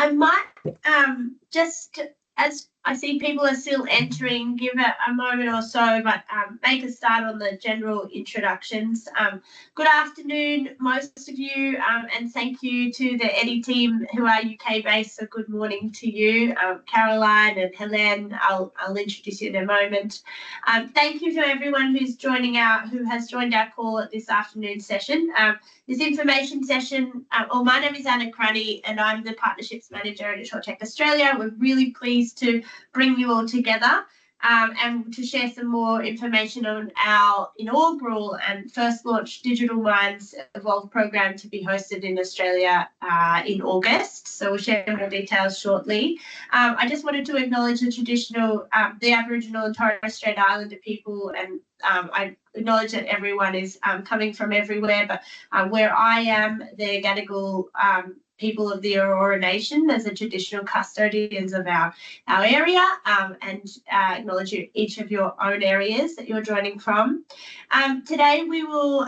I might just, as I see people are still entering, give it a moment or so, but make a start on the general introductions. Good afternoon, most of you, and thank you to the EDII team who are UK based. So good morning to you, Caroline and Hélène. I'll introduce you in a moment. Thank you to everyone who has joined our call at this afternoon session. This information session, my name is Anna Crunny and I'm the Partnerships Manager at Insurtech Australia. We're really pleased to bring you all together and to share some more information on our inaugural and first launched Digital Minds Evolve program to be hosted in Australia in August. So we'll share more details shortly. I just wanted to acknowledge the traditional, the Aboriginal and Torres Strait Islander people, and I acknowledge that everyone is coming from everywhere, but where I am, the Gadigal people of the Aurora Nation as the traditional custodians of our area, and acknowledge each of your own areas that you're joining from. Today we will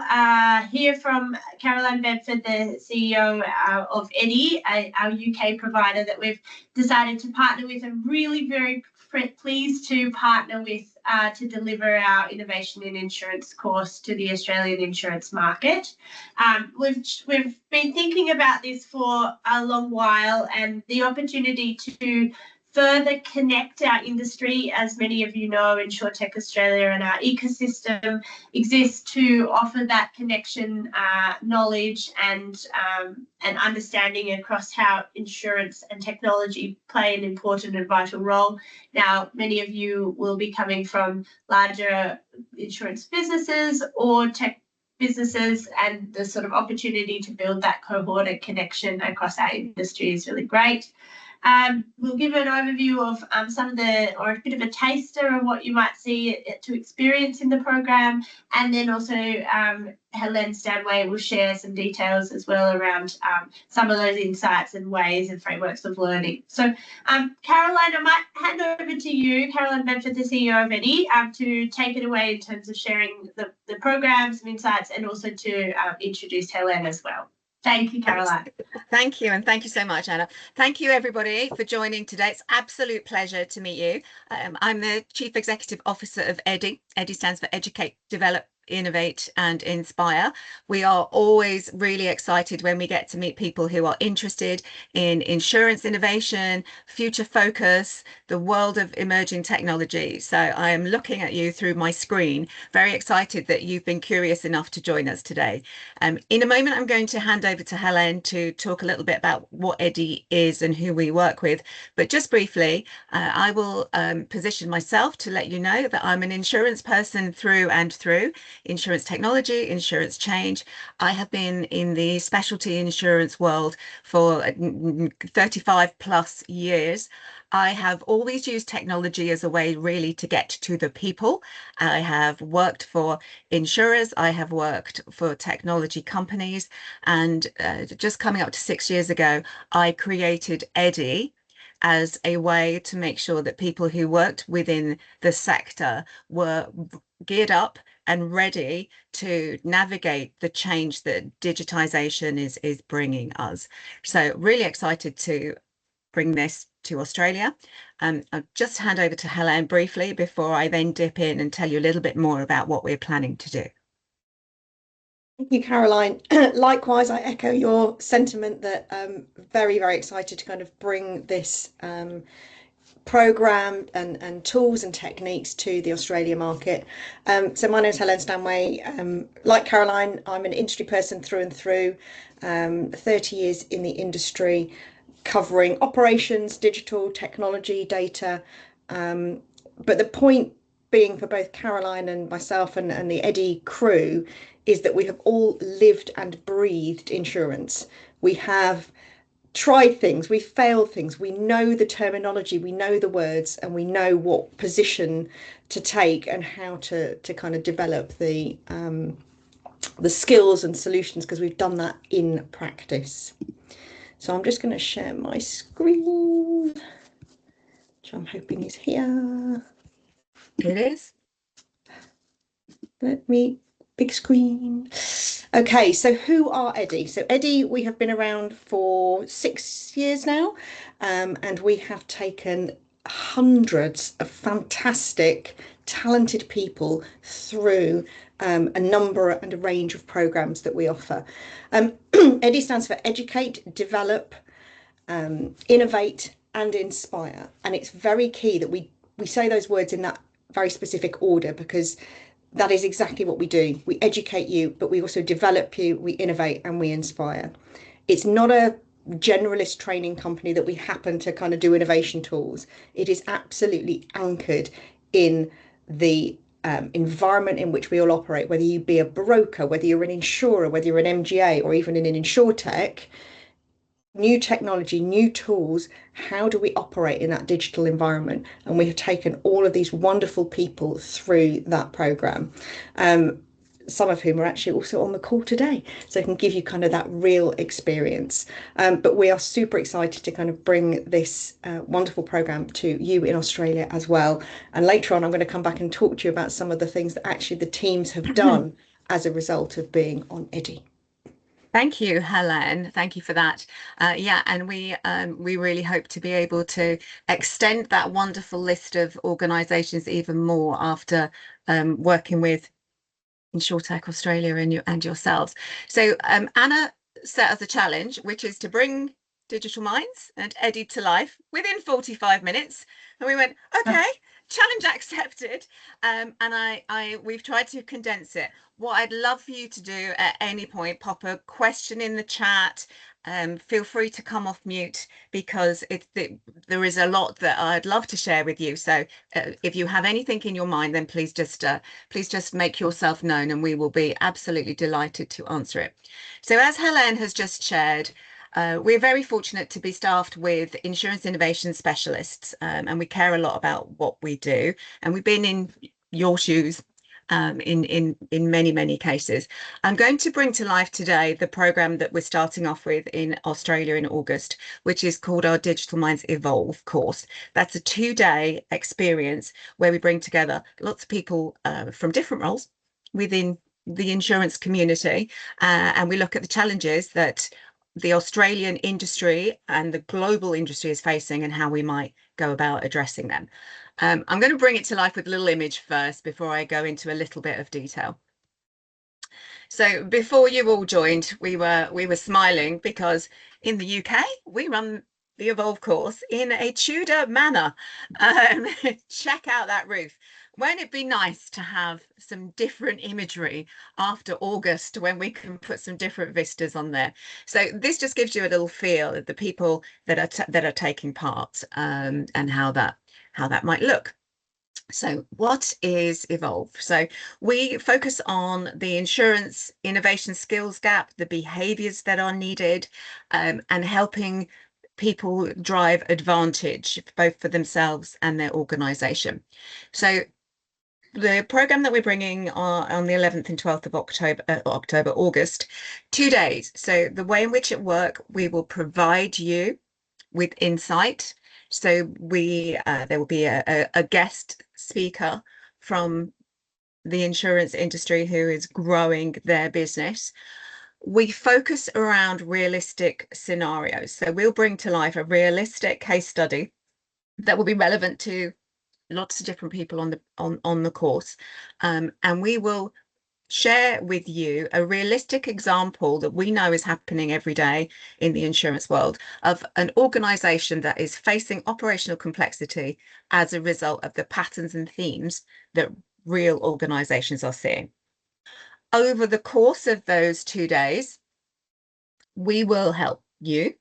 hear from Caroline Bedford, the CEO of EDII, our UK provider that we've decided to partner with, and really very pleased to partner with to deliver our Innovation in Insurance course to the Australian insurance market. We've been thinking about this for a long while, and the opportunity to further connect our industry. As many of you know, Insurtech Australia and our ecosystem exists to offer that connection, knowledge and understanding across how insurance and technology play an important and vital role. Now, many of you will be coming from larger insurance businesses or tech businesses, and the sort of opportunity to build that cohort and connection across our industry is really great. We'll give an overview of some of the, or a bit of a taster of what you might see to experience in the program, and then also Hélène Stanway will share some details as well around some of those insights and ways and frameworks of learning. So Caroline, I might hand over to you, Caroline Bedford, the CEO of EDII, to take it away in terms of sharing the program, some insights, and also to introduce Hélène as well. Thank you, Caroline. Thank you, and thank you so much, Anna. Thank you, everybody, for joining today. It's an absolute pleasure to meet you. I'm the Chief Executive Officer of EDII. EDII stands for Educate, Develop, Innovate and Inspire. We are always really excited when we get to meet people who are interested in insurance innovation, future focus, the world of emerging technology. So I am looking at you through my screen, very excited that you've been curious enough to join us today. In a moment, I'm going to hand over to Hélène to talk a little bit about what EDII is and who we work with. But just briefly, I will position myself to let you know that I'm an insurance person through and through. Insurance technology, insurance change. I have been in the specialty insurance world for 35 plus years. I have always used technology as a way really to get to the people. I have worked for insurers, I have worked for technology companies, and just coming up to 6 years ago, I created EDII as a way to make sure that people who worked within the sector were geared up and ready to navigate the change that digitization is bringing us. So really excited to bring this to Australia. I'll just hand over to Hélène briefly before I then dip in and tell you a little bit more about what we're planning to do. Thank you, Caroline. Likewise, I echo your sentiment that I'm very, very excited to kind of bring this program and tools and techniques to the Australia market. So my name is Hélène Stanway. Like Caroline, I'm an industry person through and through, 30 years in the industry, covering operations, digital, technology, data. But the point being for both Caroline and myself and the EDII crew is that we have all lived and breathed insurance. We have tried things, we failed things, we know the terminology, we know the words, and we know what position to take and how to kind of develop the skills and solutions, because we've done that in practice. So I'm just going to share my screen, which I'm hoping is here. It is. Let me, big screen. Okay, so who are EDII? So EDII, we have been around for 6 years now, and we have taken hundreds of fantastic, talented people through a number and a range of programs that we offer. EDII stands for Educate, Develop, Innovate and Inspire. And it's very key that we say those words in that very specific order, because that is exactly what we do. We educate you, but we also develop you, we innovate and we inspire. It's not a generalist training company that we happen to kind of do innovation tools. It is absolutely anchored in the environment in which we all operate, whether you be a broker, whether you're an insurer, whether you're an MGA or even in an Insurtech. New technology, new tools, how do we operate in that digital environment? And we have taken all of these wonderful people through that program, some of whom are actually also on the call today, so I can give you kind of that real experience. But we are super excited to kind of bring this wonderful program to you in Australia as well. And later on, I'm going to come back and talk to you about some of the things that actually the teams have done as a result of being on EDII. Thank you, Hélène. Thank you for that. Yeah, and we really hope to be able to extend that wonderful list of organisations even more after working with Insurtech Australia and yourselves. So Anna set us a challenge, which is to bring Digital Minds and EDII to life within 45 minutes. And we went, okay, challenge accepted. And we've tried to condense it. What I'd love for you to do at any point, pop a question in the chat. Feel free to come off mute, because there is a lot that I'd love to share with you. So if you have anything in your mind, then please just make yourself known, and we will be absolutely delighted to answer it. So as Hélène has just shared, we're very fortunate to be staffed with insurance innovation specialists, and we care a lot about what we do. And we've been in your shoes in many cases. I'm going to bring to life today the program that we're starting off with in Australia in August, which is called our Digital Minds Evolve course. That's a 2-day experience where we bring together lots of people from different roles within the insurance community, and we look at the challenges that the Australian industry and the global industry is facing and how we might go about addressing them. I'm going to bring it to life with a little image first before I go into a little bit of detail. So before you all joined, we were smiling because in the UK we run the Evolve course in a Tudor manner. Check out that roof. Won't it be nice to have some different imagery after August, when we can put some different vistas on there? So this just gives you a little feel of the people that are taking part, and how that might look. So what is Evolve? So we focus on the insurance innovation skills gap, the behaviours that are needed, and helping people drive advantage both for themselves and their organisation. So the program that we're bringing on the 11th and 12th of August, 2 days. So the way in which it works, we will provide you with insight. So there will be a guest speaker from the insurance industry who is growing their business. We focus around realistic scenarios. So we'll bring to life a realistic case study that will be relevant to lots of different people on the course, and we will share with you a realistic example that we know is happening every day in the insurance world of an organisation that is facing operational complexity as a result of the patterns and themes that real organisations are seeing. Over the course of those 2 days, we will help you,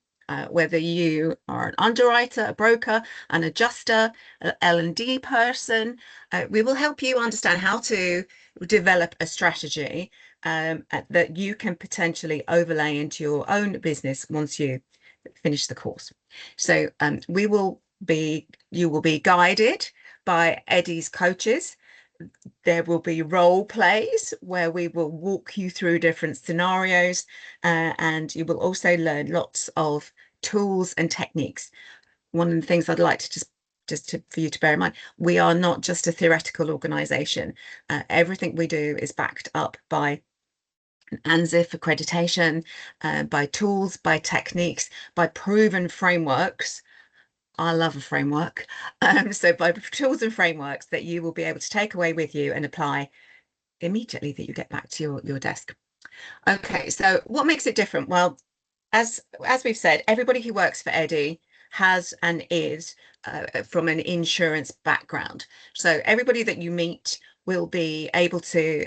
whether you are an underwriter, a broker, an adjuster, an L&D person. We will help you understand how to develop a strategy that you can potentially overlay into your own business once you finish the course. So you will be guided by EDII's coaches. There will be role plays where we will walk you through different scenarios, and you will also learn lots of tools and techniques. One of the things I'd like to for you to bear in mind, we are not just a theoretical organisation. Everything we do is backed up by ANZIIF accreditation, by tools, by techniques, by proven frameworks. I love a framework. So by tools and frameworks that you will be able to take away with you and apply immediately that you get back to your desk. Okay, so what makes it different? Well, as we've said, everybody who works for EDII has and is from an insurance background. So everybody that you meet will be able to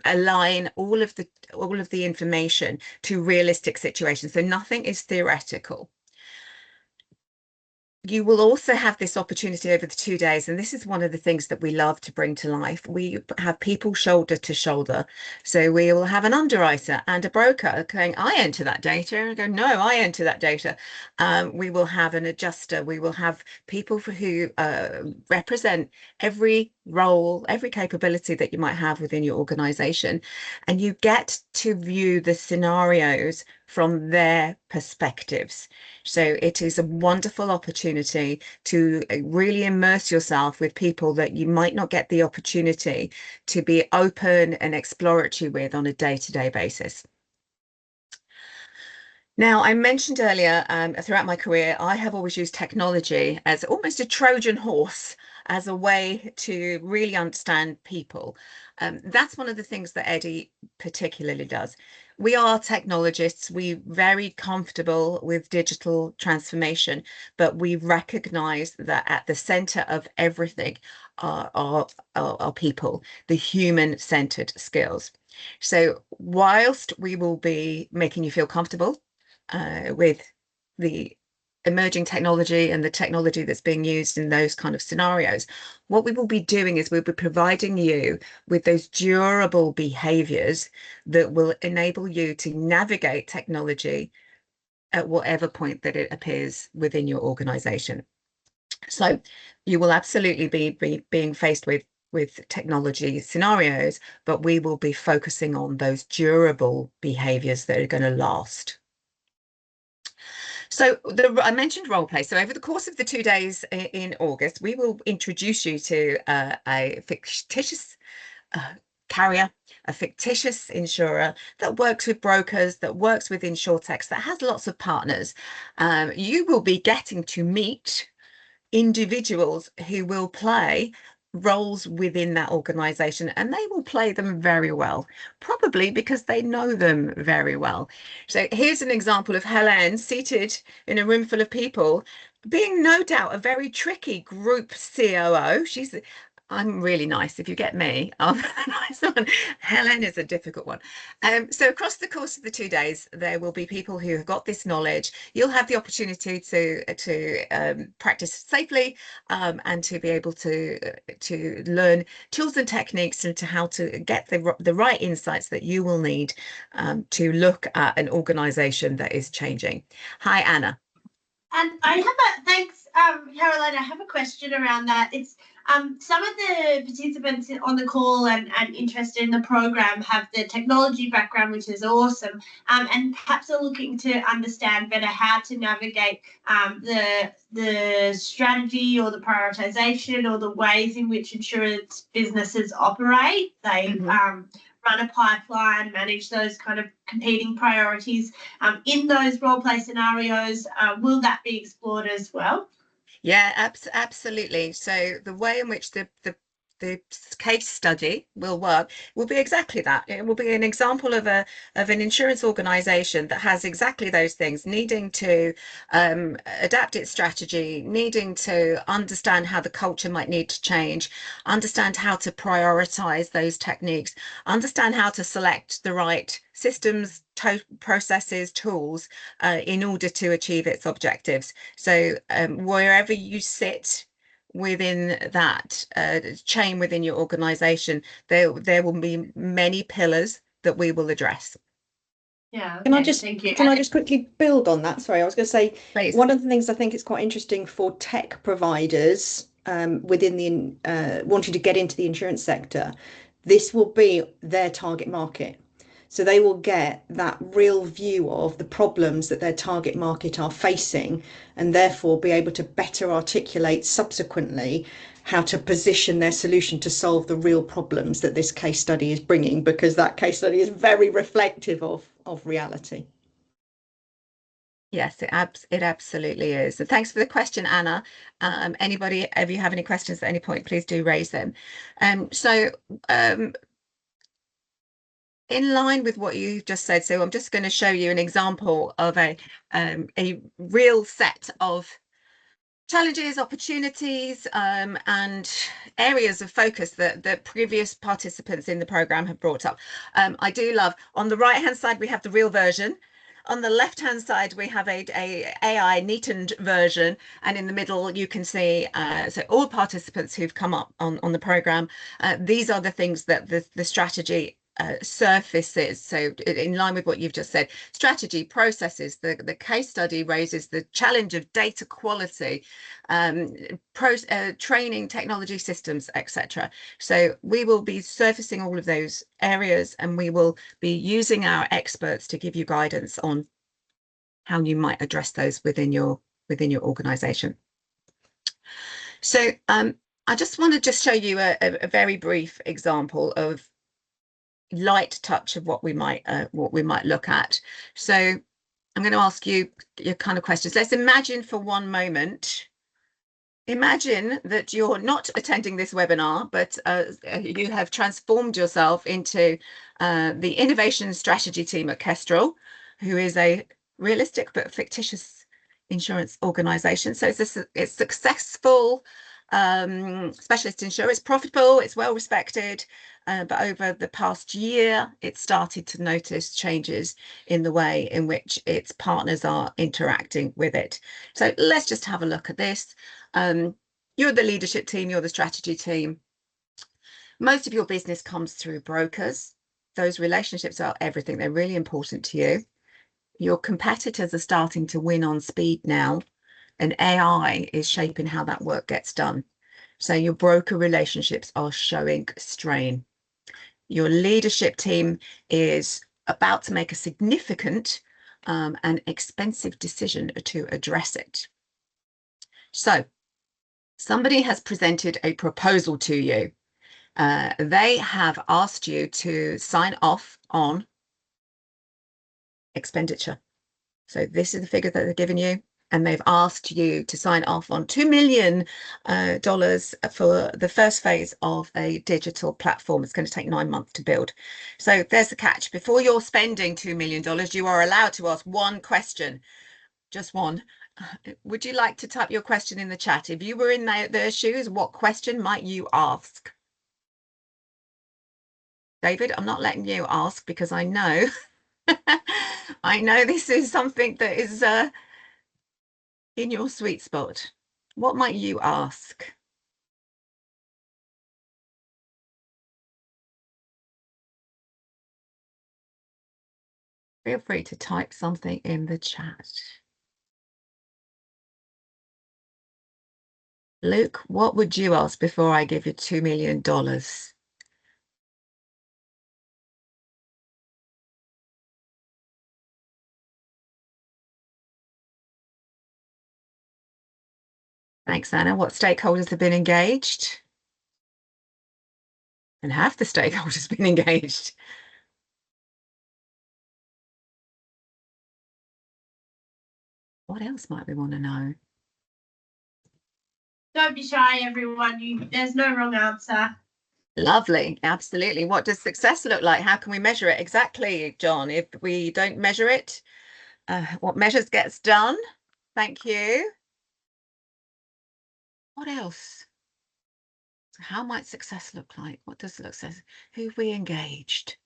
align all of the information to realistic situations. So nothing is theoretical. You will also have this opportunity over the 2 days, and this is one of the things that we love to bring to life. We have people shoulder to shoulder. So we will have an underwriter and a broker going, I enter that data, and go, no, I enter that data. We will have an adjuster. We will have people who represent every role, every capability that you might have within your organization. And you get to view the scenarios from their perspectives. So it is a wonderful opportunity to really immerse yourself with people that you might not get the opportunity to be open and exploratory with on a day-to-day basis. Now, I mentioned earlier, throughout my career, I have always used technology as almost a Trojan horse, as a way to really understand people. That's one of the things that EDII particularly does. We are technologists. We're very comfortable with digital transformation, but we recognize that at the center of everything are people, the human-centered skills. So whilst we will be making you feel comfortable with the emerging technology and the technology that's being used in those kind of scenarios, what we will be doing is we'll be providing you with those durable behaviors that will enable you to navigate technology at whatever point that it appears within your organization. So you will absolutely be being faced with technology scenarios, but we will be focusing on those durable behaviors that are going to last. So I mentioned role play. So over the course of the 2 days in August, we will introduce you to a fictitious carrier, a fictitious insurer that works with brokers, that works with insurtechs, that has lots of partners. You will be getting to meet individuals who will play roles within that organization, and they will play them very well, probably because they know them very well. So here's an example of Hélène seated in a room full of people, being no doubt a very tricky group COO. I'm really nice, if you get me. I'm a nice one. Hélène is a difficult one. So across the course of the 2 days, there will be people who have got this knowledge. You'll have the opportunity to practice safely and to be able to learn tools and techniques and to how to get the right insights that you will need to look at an organization that is changing. Hi, Anna. And thanks, Caroline. I have a question around that. It's some of the participants on the call and interested in the program have the technology background, which is awesome, and perhaps are looking to understand better how to navigate the strategy or the prioritization or the ways in which insurance businesses operate. They run a pipeline, manage those kind of competing priorities. In those role play scenarios, will that be explored as well? Yeah, absolutely. So the way in which the case study will work will be exactly that. It will be an example of an insurance organization that has exactly those things, needing to adapt its strategy, needing to understand how the culture might need to change, understand how to prioritize those techniques, understand how to select the right systems, processes, tools in order to achieve its objectives. So wherever you sit within that chain within your organization, there will be many pillars that we will address. Yeah. Can I just quickly build on that? Sorry, I was going to say, please. One of the things I think is quite interesting for tech providers within the wanting to get into the insurance sector, this will be their target market. So they will get that real view of the problems that their target market are facing, and therefore be able to better articulate subsequently how to position their solution to solve the real problems that this case study is bringing, because that case study is very reflective of reality. Yes, it absolutely is. And thanks for the question, Anna. Anybody, if you have any questions at any point, please do raise them. In line with what you just said, so I'm just going to show you an example of a real set of challenges, opportunities, and areas of focus that the previous participants in the program have brought up. I do love, on the right hand side we have the real version, on the left hand side we have a AI neatened version, and in the middle you can see so all participants who've come up on the program, these are the things that the strategy surfaces. So in line with what you've just said, strategy, processes, the case study raises the challenge of data quality, training, technology systems, etc. So we will be surfacing all of those areas, and we will be using our experts to give you guidance on how you might address those within your organization. So I just want to just show you a very brief example of light touch of what we might look at. So I'm going to ask you your kind of questions. Let's imagine for one moment, imagine that you're not attending this webinar, but you have transformed yourself into the innovation strategy team at Kestrel, who is a realistic but fictitious insurance organization. So it's successful specialist insurer. It's profitable, it's well respected, but over the past year it started to notice changes in the way in which its partners are interacting with it. So let's just have a look at this. You're the leadership team, you're the strategy team. Most of your business comes through brokers. Those relationships are everything, they're really important to you. Your competitors are starting to win on speed now, and AI is shaping how that work gets done. So your broker relationships are showing strain. Your leadership team is about to make a significant and expensive decision to address it. So somebody has presented a proposal to you. They have asked you to sign off on expenditure. So this is the figure that they're giving you, and they've asked you to sign off on $2 million for the first phase of a digital platform. It's going to take 9 months to build. So there's the catch. Before you're spending $2 million, you are allowed to ask one question, just one. Would you like to type your question in the chat? If you were in their shoes, what question might you ask? David, I'm not letting you ask because I know I know this is something that is in your sweet spot. What might you ask? Feel free to type something in the chat. Luke, what would you ask before I give you $2 million? Thanks, Anna. What stakeholders have been engaged? And have the stakeholders been engaged? What else might we want to know? Don't be shy, everyone. There's no wrong answer. Lovely. Absolutely. What does success look like? How can we measure it? Exactly, John. If we don't measure it, what measures gets done? Thank you. What else? So how might success look like? What does success? Who have we engaged?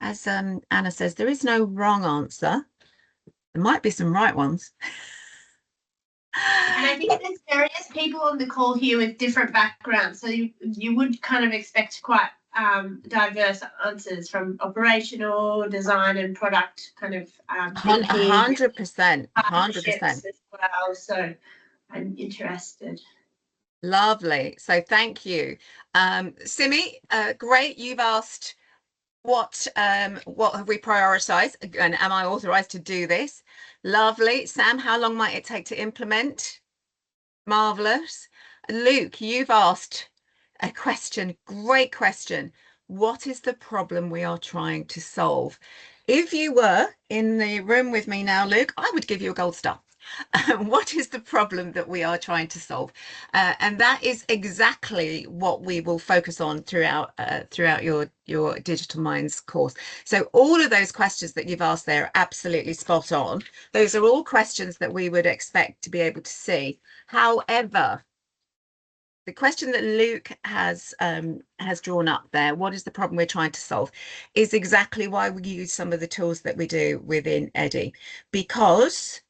As Anna says, there is no wrong answer. There might be some right ones. And I think there's various people on the call here with different backgrounds, so you would kind of expect quite diverse answers from operational, design, and product kind of 100%, 100%. as well. So I'm interested. Lovely. So thank you, Simi. Great. You've asked what have we prioritized, and am I authorized to do this? Lovely. Sam, how long might it take to implement? Marvelous. Luke, you've asked a question, great question. What is the problem we are trying to solve? If you were in the room with me now, Luke, I would give you a gold star. What is the problem that we are trying to solve? And that is exactly what we will focus on throughout your Digital Minds course. So all of those questions that you've asked there are absolutely spot on. Those are all questions that we would expect to be able to see. However, the question that Luke has drawn up there, what is the problem we're trying to solve, is exactly why we use some of the tools that we do within EDII, because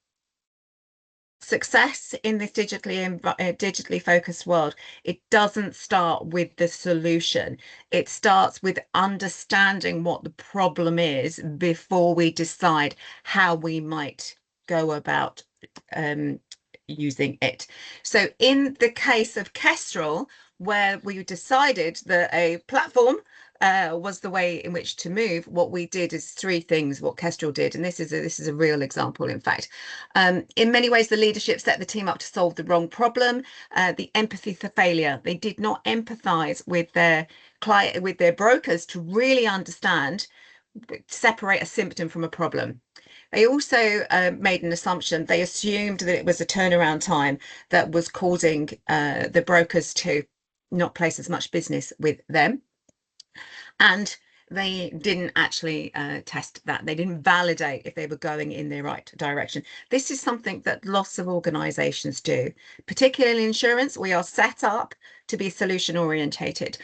success in this digitally focused world, it doesn't start with the solution. It starts with understanding what the problem is before we decide how we might go about using it. So in the case of Kestrel, where we decided that a platform was the way in which to move, what we did is three things, what Kestrel did, and this is a real example, in fact. In many ways, the leadership set the team up to solve the wrong problem, the empathy for failure. They did not empathize with their client, with their brokers, to really understand, separate a symptom from a problem. They also made an assumption. They assumed that it was a turnaround time that was causing the brokers to not place as much business with them. And they didn't actually test that. They didn't validate if they were going in the right direction. This is something that lots of organizations do, particularly in insurance. We are set up to be solution orientated.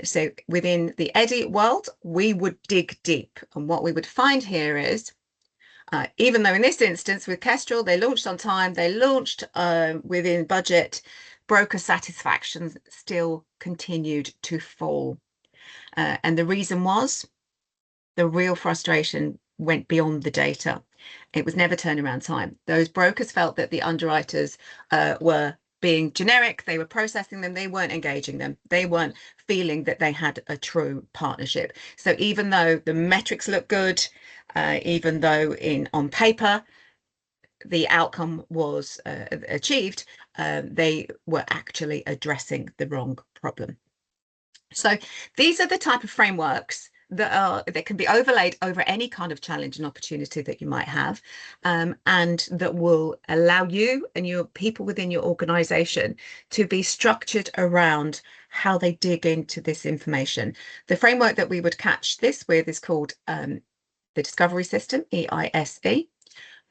So within the EDII world, we would dig deep. And what we would find here is, even though in this instance with Kestrel, they launched on time, they launched within budget, broker satisfaction still continued to fall. And the reason was the real frustration went beyond the data. It was never turnaround time. Those brokers felt that the underwriters were being generic, they were processing them, they weren't engaging them, they weren't feeling that they had a true partnership. So even though the metrics look good, even though on paper the outcome was achieved, they were actually addressing the wrong problem. So these are the type of frameworks that can be overlaid over any kind of challenge and opportunity that you might have, and that will allow you and your people within your organization to be structured around how they dig into this information. The framework that we would catch this with is called the Discovery System, EISE.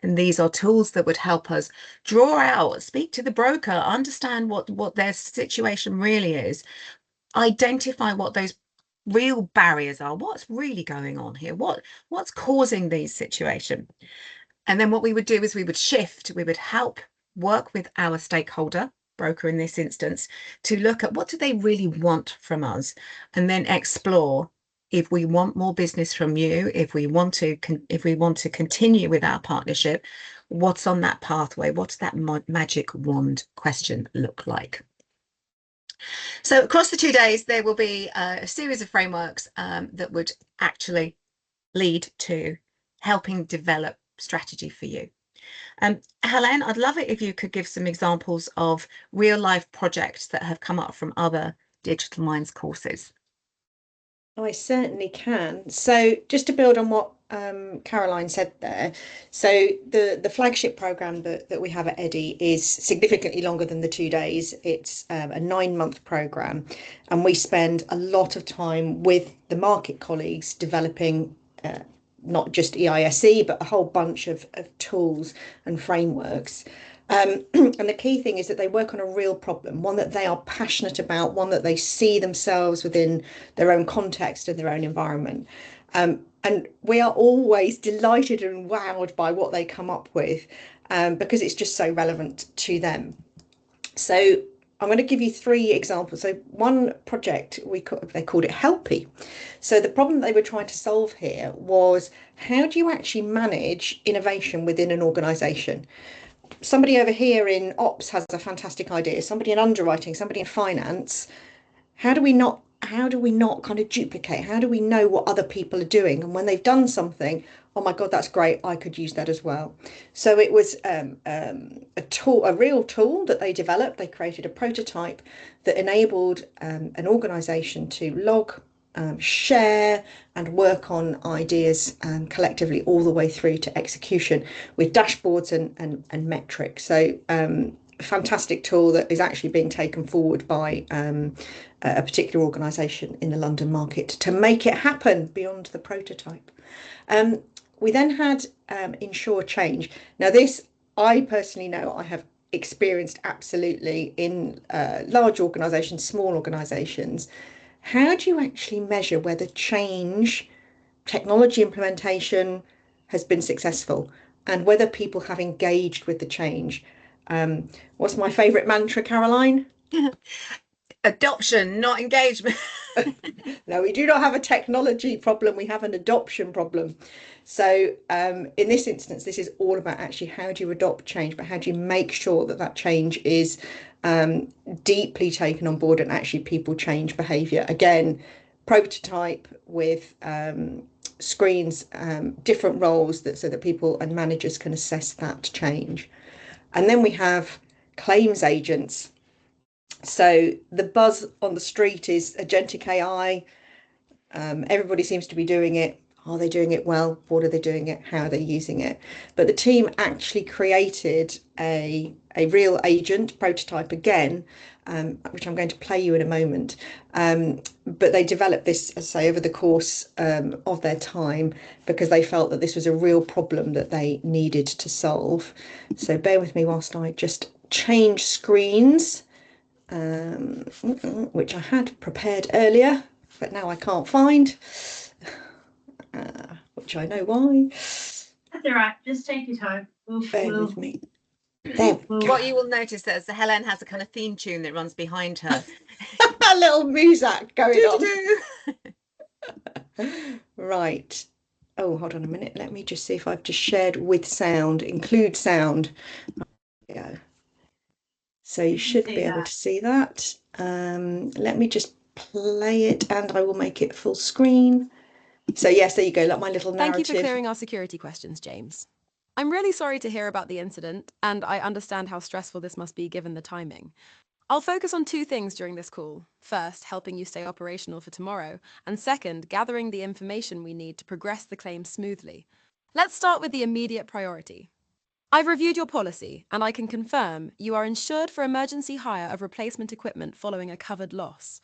And these are tools that would help us draw out, speak to the broker, understand what their situation really is, identify what those real barriers are, what's really going on here, what's causing these situations. And then what we would do is we would help work with our stakeholder, broker in this instance, to look at what do they really want from us, and then explore if we want more business from you, if we want to continue with our partnership, what's on that pathway, what's that magic wand question look like. So across the 2 days, there will be a series of frameworks that would actually lead to helping develop strategy for you. Hélène, I'd love it if you could give some examples of real life projects that have come up from other Digital Minds courses. I certainly can. So just to build on what Caroline said there, so the flagship program that we have at EDII is significantly longer than the 2 days. It's a 9-month program, and we spend a lot of time with the market colleagues developing not just EISE, but a whole bunch of tools and frameworks. And the key thing is that they work on a real problem, one that they are passionate about, one that they see themselves within their own context and their own environment. And we are always delighted and wowed by what they come up with, because it's just so relevant to them. So I'm going to give you 3 examples. So one project, they called it Helpy. So the problem they were trying to solve here was, how do you actually manage innovation within an organisation? Somebody over here in ops has a fantastic idea, somebody in underwriting, somebody in finance. How do we not kind of duplicate? How do we know what other people are doing? And when they've done something, oh my God, that's great, I could use that as well. So it was a real tool that they developed. They created a prototype that enabled an organisation to log, share and work on ideas collectively all the way through to execution with dashboards and metrics. So a fantastic tool that is actually being taken forward by a particular organisation in the London market to make it happen beyond the prototype. We then had Ensure Change. Now this, I personally know I have experienced absolutely in large organisations, small organisations. How do you actually measure whether change, technology implementation has been successful and whether people have engaged with the change? What's my favourite mantra, Caroline? Adoption, not engagement. No, we do not have a technology problem, we have an adoption problem. So in this instance, this is all about actually how do you adopt change, but how do you make sure that that change is deeply taken on board and actually people change behaviour. Again, prototype with screens, different roles so that people and managers can assess that change. And then we have claims agents. So the buzz on the street is agentic AI. Everybody seems to be doing it. Are they doing it well? What are they doing it? How are they using it? But the team actually created a real agent prototype again, which I'm going to play you in a moment. But they developed this, as I say, over the course of their time because they felt that this was a real problem that they needed to solve. So bear with me whilst I just change screens, which I had prepared earlier, but now I can't find. Which I know why. That's all right. Just take your time. Bear with me. There we go. What you will notice is that Hélène has a kind of theme tune that runs behind her. A little muzak going on. Right. Oh, hold on a minute. Let me just see if I've just shared with sound, include sound. There we go. So you should be able to see that. Let me just play it and I will make it full screen. So yes, there you go, like my little narrative. Thank you for clearing our security questions, James. I'm really sorry to hear about the incident, and I understand how stressful this must be given the timing. I'll focus on two things during this call. First, helping you stay operational for tomorrow, and second, gathering the information we need to progress the claim smoothly. Let's start with the immediate priority. I've reviewed your policy, and I can confirm you are insured for emergency hire of replacement equipment following a covered loss.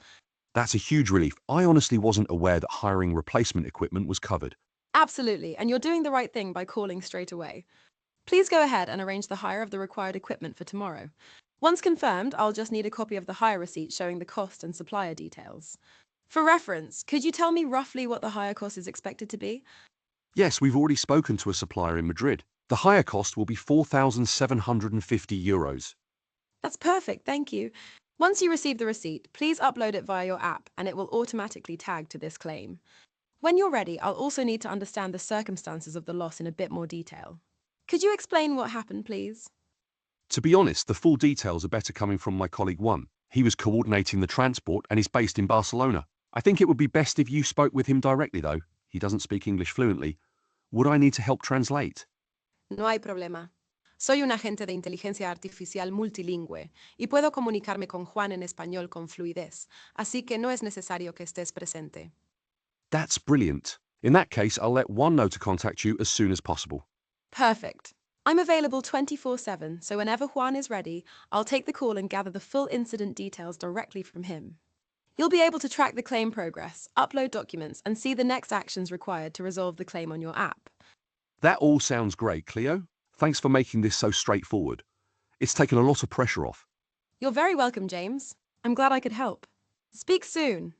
That's a huge relief. I honestly wasn't aware that hiring replacement equipment was covered. Absolutely, and you're doing the right thing by calling straight away. Please go ahead and arrange the hire of the required equipment for tomorrow. Once confirmed, I'll just need a copy of the hire receipt showing the cost and supplier details. For reference, could you tell me roughly what the hire cost is expected to be? Yes, we've already spoken to a supplier in Madrid. The hire cost will be €4,750. That's perfect, thank you. Once you receive the receipt, please upload it via your app and it will automatically tag to this claim. When you're ready, I'll also need to understand the circumstances of the loss in a bit more detail. Could you explain what happened, please? To be honest, the full details are better coming from my colleague Juan. He was coordinating the transport and is based in Barcelona. I think it would be best if you spoke with him directly though. He doesn't speak English fluently. Would I need to help translate? No hay problema. Soy un agente de inteligencia artificial multilingüe y puedo comunicarme con Juan en español con fluidez, así que no es necesario que estés presente. That's brilliant. In that case, I'll let Juan know to contact you as soon as possible. Perfect. I'm available 24/7, so whenever Juan is ready, I'll take the call and gather the full incident details directly from him. You'll be able to track the claim progress, upload documents, and see the next actions required to resolve the claim on your app. That all sounds great, Cleo. Thanks for making this so straightforward. It's taken a lot of pressure off. You're very welcome, James. I'm glad I could help. Speak soon.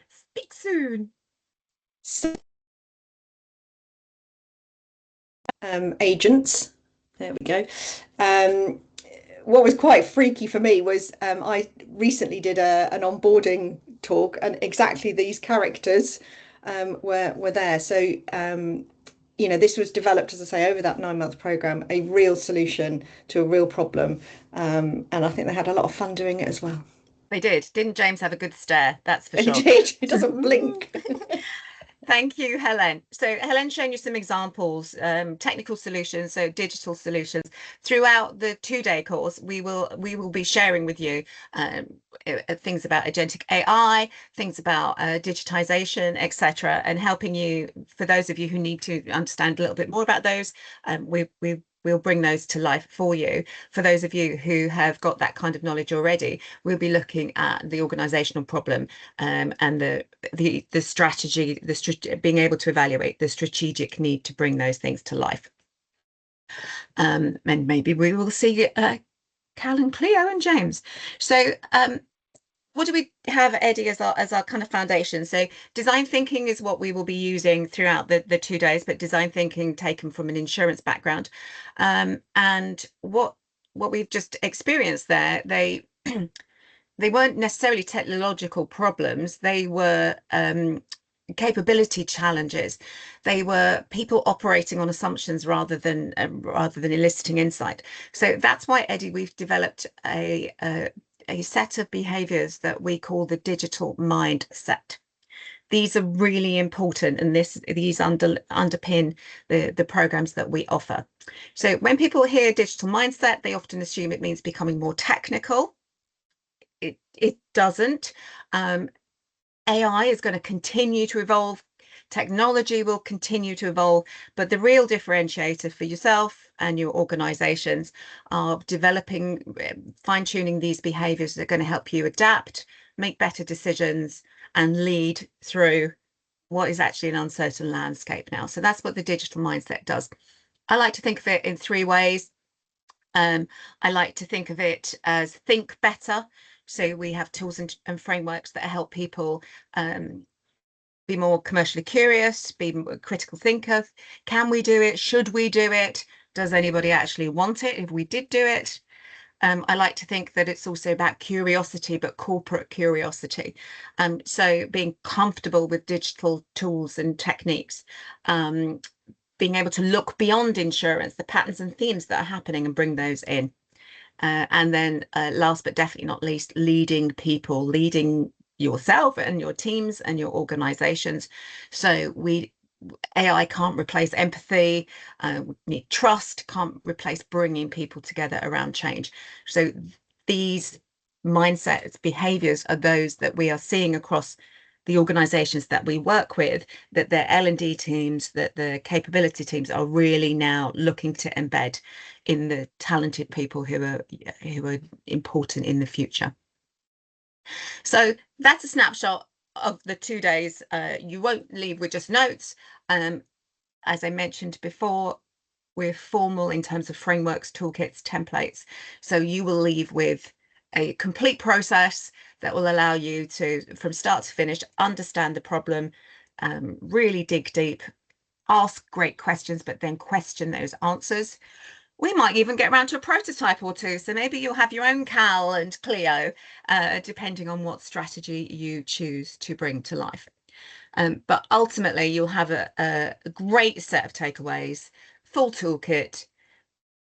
Speak soon. Agents. There we go. What was quite freaky for me was I recently did an onboarding talk, and exactly these characters were there. So this was developed, as I say, over that 9-month program, a real solution to a real problem, and I think they had a lot of fun doing it as well. They did. Didn't James have a good stare? That's for sure. Indeed, it doesn't blink. Thank you, Hélène. So Helene's shown you some examples, technical solutions, so digital solutions. Throughout the 2-day course, we will be sharing with you things about agentic AI, things about digitization, etc., and helping you, for those of you who need to understand a little bit more about those, we'll bring those to life for you. For those of you who have got that kind of knowledge already, we'll be looking at the organizational problem and the strategy, being able to evaluate the strategic need to bring those things to life. And maybe we will see Cal and Cleo and James. So what do we have, Eddie, as our kind of foundation? So design thinking is what we will be using throughout the 2 days, but design thinking taken from an insurance background. And what we've just experienced there, they weren't necessarily technological problems. They were capability challenges. They were people operating on assumptions rather than eliciting insight. So that's why, Eddie, we've developed a set of behaviors that we call the digital mindset. These are really important, and these underpin the programs that we offer. So when people hear digital mindset, they often assume it means becoming more technical. It doesn't. AI is going to continue to evolve. Technology will continue to evolve, but the real differentiator for yourself and your organizations are developing, fine-tuning these behaviors that are going to help you adapt, make better decisions, and lead through what is actually an uncertain landscape now. So that's what the digital mindset does. I like to think of it in 3 ways. I like to think of it as think better. So we have tools and frameworks that help people be more commercially curious, be a critical thinker. Can we do it? Should we do it? Does anybody actually want it if we did do it? I like to think that it's also about curiosity, but corporate curiosity. So being comfortable with digital tools and techniques, being able to look beyond insurance, the patterns and themes that are happening, and bring those in. And then last but definitely not least, leading people, leading yourself and your teams and your organizations. So AI can't replace empathy, we need trust, can't replace bringing people together around change. So these mindsets, behaviors are those that we are seeing across the organizations that we work with, that the L&D teams, that the capability teams are really now looking to embed in the talented people who are important in the future. So that's a snapshot of the 2 days. You won't leave with just notes. As I mentioned before, we're formal in terms of frameworks, toolkits, templates. So you will leave with a complete process that will allow you to, from start to finish, understand the problem, really dig deep, ask great questions, but then question those answers. We might even get around to a prototype or 2. So maybe you'll have your own Cal and Cleo, depending on what strategy you choose to bring to life. But ultimately, you'll have a great set of takeaways, full toolkit.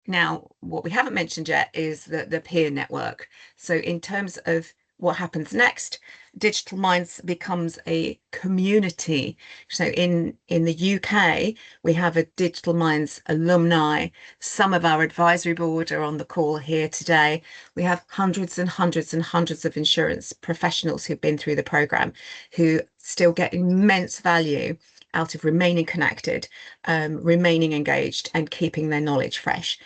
Now, what we haven't mentioned yet is the peer network. So in terms of what happens next, Digital Minds becomes a community. So in the UK, we have a Digital Minds alumni. Some of our advisory board are on the call here today. We have hundreds and hundreds and hundreds of insurance professionals who've been through the program, who still get immense value out of remaining connected, remaining engaged, and keeping their knowledge fresh.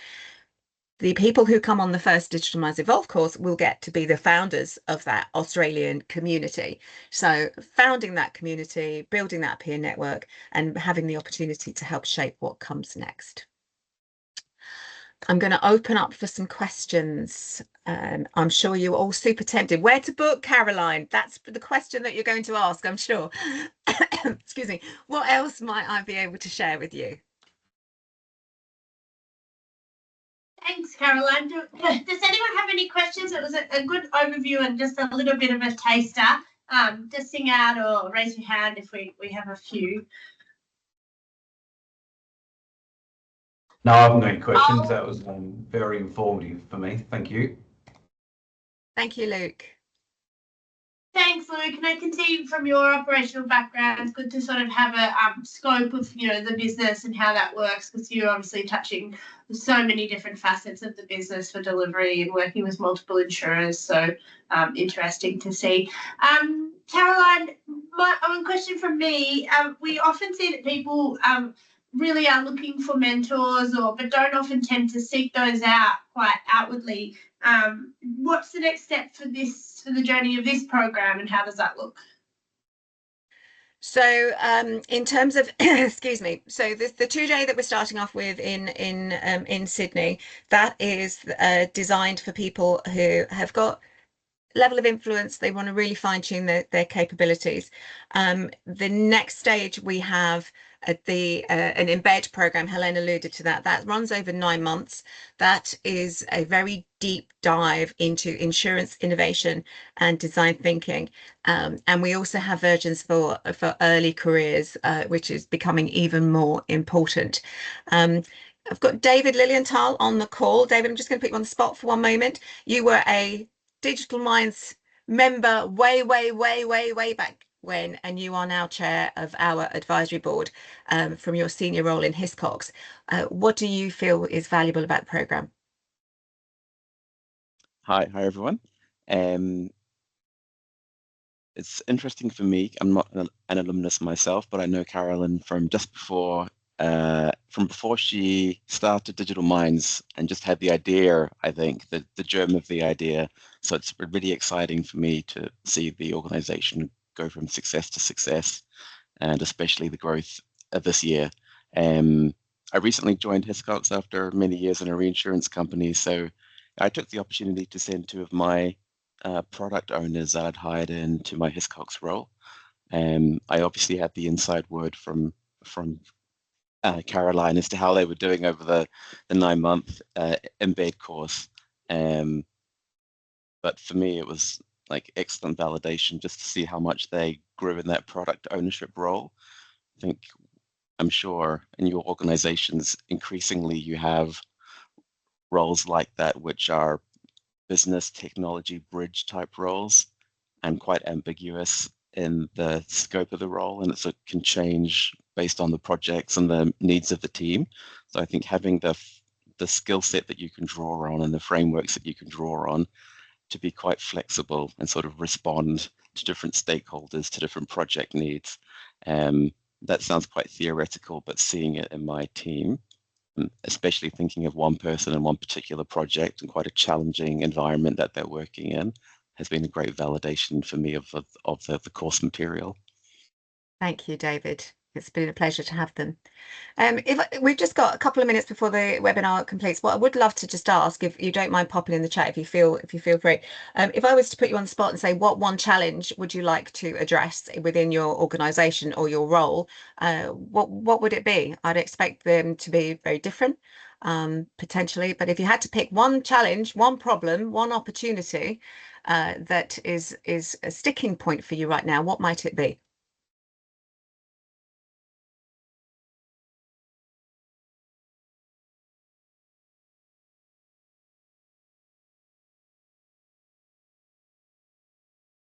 The people who come on the first Digital Minds Evolve course will get to be the founders of that Australian community. So founding that community, building that peer network, and having the opportunity to help shape what comes next. I'm going to open up for some questions. I'm sure you're all super tempted. Where to book, Caroline? That's the question that you're going to ask, I'm sure. Excuse me. What else might I be able to share with you? Thanks, Caroline. Does anyone have any questions? It was a good overview and just a little bit of a taster. Just sing out or raise your hand if we have a few. No, I haven't got any questions. That was very informative for me. Thank you. Thank you, Luke. Thanks, Luke. And I can see from your operational background, it's good to sort of have a scope of, the business and how that works, because you're obviously touching so many different facets of the business for delivery and working with multiple insurers. So interesting to see. Caroline, one question from me. We often see that people really are looking for mentors, but don't often tend to seek those out quite outwardly. What's the next step for the journey of this program, and how does that look? So in terms of excuse me, so the 2-day that we're starting off with in Sydney, that is designed for people who have got level of influence. They want to really fine-tune their capabilities. The next stage we have an embed program. Hélène alluded to that. That runs over 9 months. That is a very deep dive into insurance innovation and design thinking. And we also have versions for early careers, which is becoming even more important. I've got David Lilienthal on the call. David, I'm just going to put you on the spot for one moment. You were a Digital Minds member way back when, and you are now chair of our advisory board from your senior role in Hiscox. What do you feel is valuable about the programme? Hi everyone. It's interesting for me. I'm not an alumnus myself, but I know Carolyn from just before she started Digital Minds and just had the idea, I think, the germ of the idea. So it's really exciting for me to see the organization go from success to success, and especially the growth of this year. I recently joined Hiscox after many years in a reinsurance company, so I took the opportunity to send 2 of my product owners that I'd hired into my Hiscox role. I obviously had the inside word from Caroline as to how they were doing over the 9-month embed course. But for me, it was like excellent validation just to see how much they grew in that product ownership role. I'm sure in your organizations, increasingly you have roles like that, which are business technology bridge type roles and quite ambiguous in the scope of the role, and it can change based on the projects and the needs of the team. So I think having the skill set that you can draw on and the frameworks that you can draw on to be quite flexible and sort of respond to different stakeholders, to different project needs. That sounds quite theoretical, but seeing it in my team, especially thinking of one person in one particular project and quite a challenging environment that they're working in, has been a great validation for me of the course material. Thank you, David. It's been a pleasure to have them. If we've just got a couple of minutes before the webinar completes, what I would love to just ask, if you don't mind popping in the chat, if you feel free, if I was to put you on the spot and say, what one challenge would you like to address within your organisation or your role, what would it be? I'd expect them to be very different, potentially, but if you had to pick one challenge, one problem, one opportunity that is a sticking point for you right now, what might it be?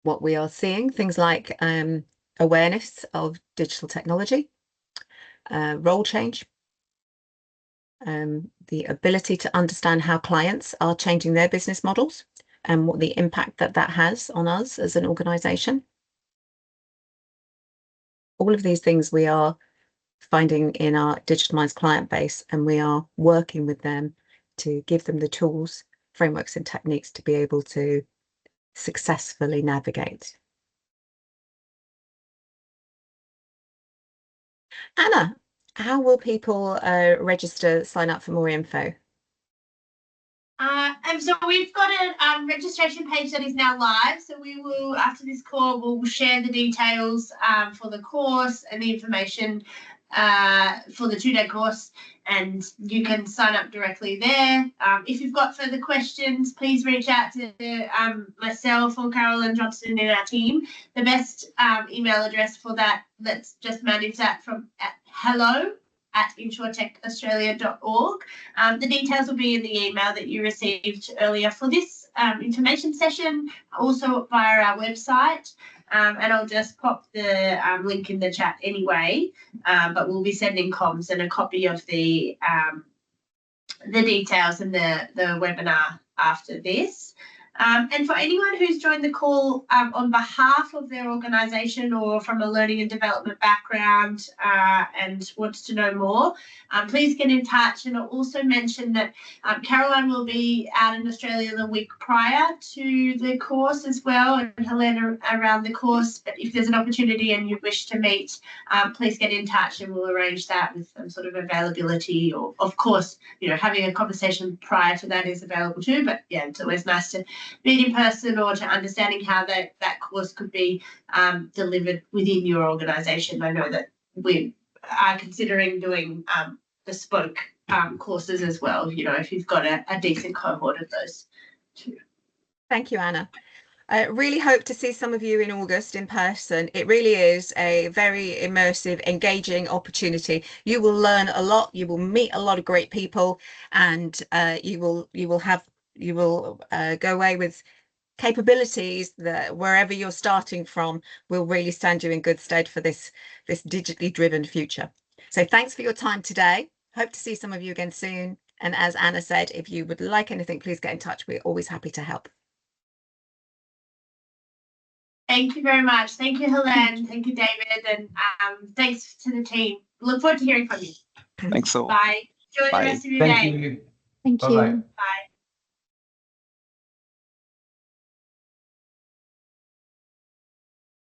What we are seeing, things like awareness of digital technology, role change, the ability to understand how clients are changing their business models and what the impact that has on us as an organisation. All of these things we are finding in our Digital Minds client base, and we are working with them to give them the tools, frameworks and techniques to be able to successfully navigate. Anna, how will people register, sign up for more info? And so we've got a registration page that is now live. So we will, after this call, we'll share the details for the course and the information for the 2-day course, and you can sign up directly there. If you've got further questions, please reach out to myself or Carolyn Johnson in our team. The best email address for that, let's just manage that from hello insurtechaustralia.org. The details will be in the email that you received earlier for this information session, also via our website. And I'll just pop the link in the chat anyway, but we'll be sending comms and a copy of the details and the webinar after this. And for anyone who's joined the call on behalf of their organisation or from a learning and development background and wants to know more, please get in touch. And I'll also mention that Caroline will be out in Australia the week prior to the course as well, and Hélène around the course. But if there's an opportunity and you wish to meet, please get in touch and we'll arrange that with some sort of availability. Or, of course, you know, having a conversation prior to that is available too. But yeah, it's always nice to meet in person or to understanding how that course could be delivered within your organisation. I know that we are considering doing bespoke courses as well, you know, if you've got a decent cohort of those too. Thank you, Anna. I really hope to see some of you in August in person. It really is a very immersive, engaging opportunity. You will learn a lot, you will meet a lot of great people, and you will go away with capabilities that wherever you're starting from will really stand you in good stead for this digitally driven future. So thanks for your time today. Hope to see some of you again soon. And as Anna said, if you would like anything, please get in touch. We're always happy to help. Thank you very much. Thank you, Hélène. Thank you, David. And thanks to the team. Look forward to hearing from you. Thanks all. Bye. Enjoy Bye. the rest of your day. Thank you. Thank Bye-bye. you. Bye.